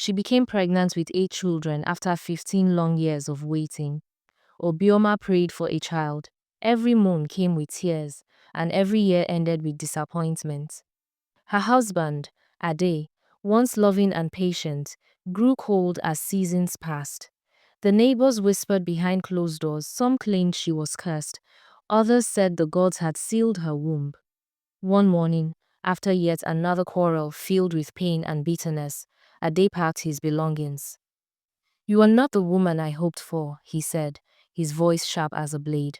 She became pregnant with 8 children after 15 long years of waiting. Obioma prayed for a child. Every moon came with tears, and every year ended with disappointment. Her husband, Ade, once loving and patient, grew cold as seasons passed. The neighbors whispered behind closed doors. Some claimed she was cursed. Others said the gods had sealed her womb. One morning, after yet another quarrel filled with pain and bitterness, Ade packed his belongings. "You are not the woman I hoped for," he said, his voice sharp as a blade.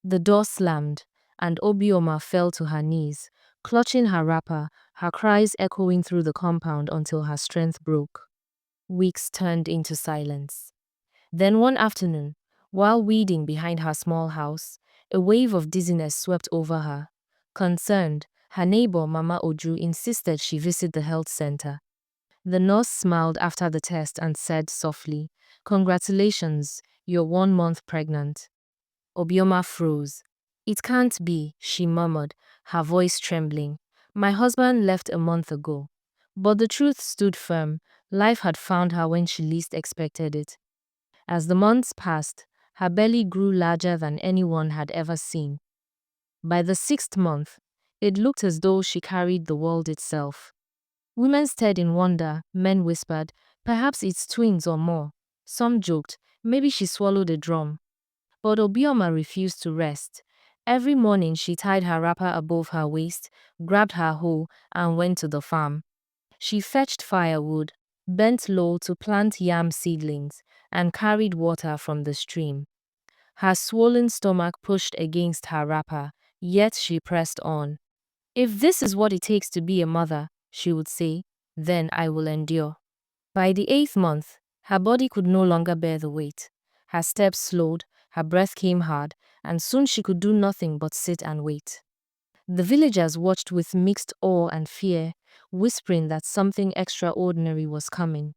The door slammed, and Obioma fell to her knees, clutching her wrapper, her cries echoing through the compound until her strength broke. Weeks turned into silence. Then one afternoon, while weeding behind her small house, a wave of dizziness swept over her. Concerned, her neighbor Mama Oju insisted she visit the health center. The nurse smiled after the test and said softly, "Congratulations, you're 1 month pregnant." Obioma froze. "It can't be," she murmured, her voice trembling. "My husband left a month ago." But the truth stood firm. Life had found her when she least expected it. As the months passed, her belly grew larger than anyone had ever seen. By the 6th month, it looked as though she carried the world itself. Women stared in wonder, men whispered, "Perhaps it's twins or more." Some joked, "Maybe she swallowed a drum." But Obioma refused to rest. Every morning she tied her wrapper above her waist, grabbed her hoe, and went to the farm. She fetched firewood, bent low to plant yam seedlings, and carried water from the stream. Her swollen stomach pushed against her wrapper, yet she pressed on. "If this is what it takes to be a mother," she would say, "then I will endure." By the 8th month, her body could no longer bear the weight. Her steps slowed, her breath came hard, and soon she could do nothing but sit and wait. The villagers watched with mixed awe and fear, whispering that something extraordinary was coming.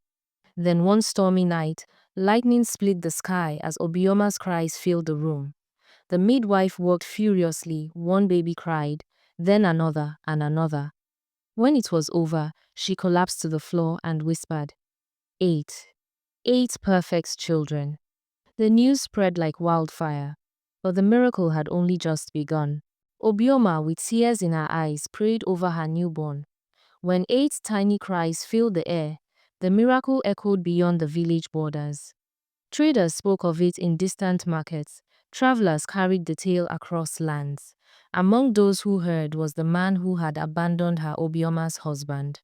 Then one stormy night, lightning split the sky as Obioma's cries filled the room. The midwife worked furiously. One baby cried, then another and another. When it was over, she collapsed to the floor and whispered, "8. 8 perfect children." The news spread like wildfire, but the miracle had only just begun. Obioma, with tears in her eyes, prayed over her newborn. When 8 tiny cries filled the air, the miracle echoed beyond the village borders. Traders spoke of it in distant markets. Travelers carried the tale across lands. Among those who heard was the man who had abandoned her Obioma's husband.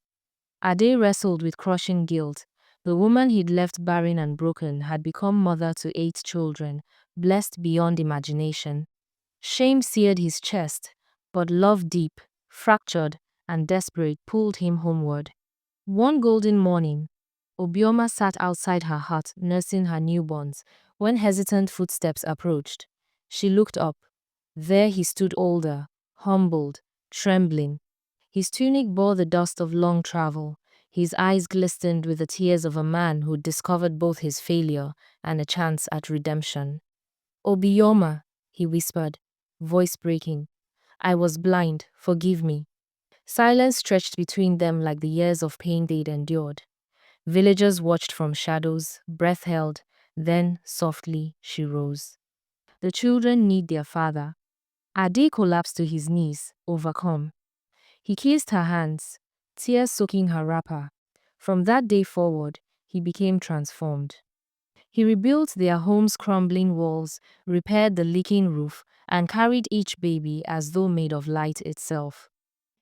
Ade wrestled with crushing guilt. The woman he'd left barren and broken had become mother to 8 children, blessed beyond imagination. Shame seared his chest, but love deep, fractured, and desperate pulled him homeward. One golden morning, Obioma sat outside her hut nursing her newborns when hesitant footsteps approached. She looked up. There he stood older, humbled, trembling. His tunic bore the dust of long travel. His eyes glistened with the tears of a man who'd discovered both his failure and a chance at redemption. "Obioma," he whispered, voice breaking. "I was blind, forgive me." Silence stretched between them like the years of pain they'd endured. Villagers watched from shadows, breath held, then, softly, she rose. "The children need their father." Ade collapsed to his knees, overcome. He kissed her hands, tears soaking her wrapper. From that day forward, he became transformed. He rebuilt their home's crumbling walls, repaired the leaking roof, and carried each baby as though made of light itself.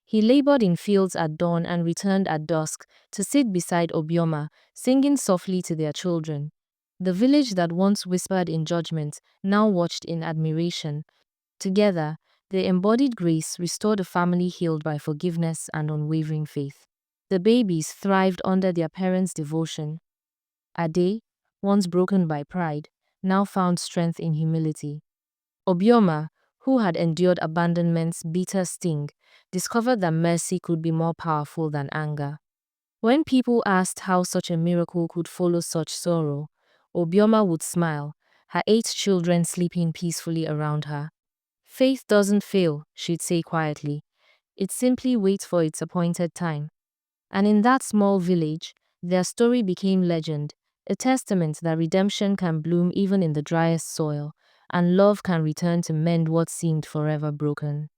He labored in fields at dawn and returned at dusk to sit beside Obioma, singing softly to their children. The village that once whispered in judgment now watched in admiration. Together, they embodied grace, restored a family healed by forgiveness and unwavering faith. The babies thrived under their parents' devotion. Ade, once broken by pride, now found strength in humility. Obioma, who had endured abandonment's bitter sting, discovered that mercy could be more powerful than anger. When people asked how such a miracle could follow such sorrow, Obioma would smile, her 8 children sleeping peacefully around her. "Faith doesn't fail," she'd say quietly. "It simply waits for its appointed time." And in that small village, Their story became legend, a testament that redemption can bloom even in the driest soil, and love can return to mend what seemed forever broken.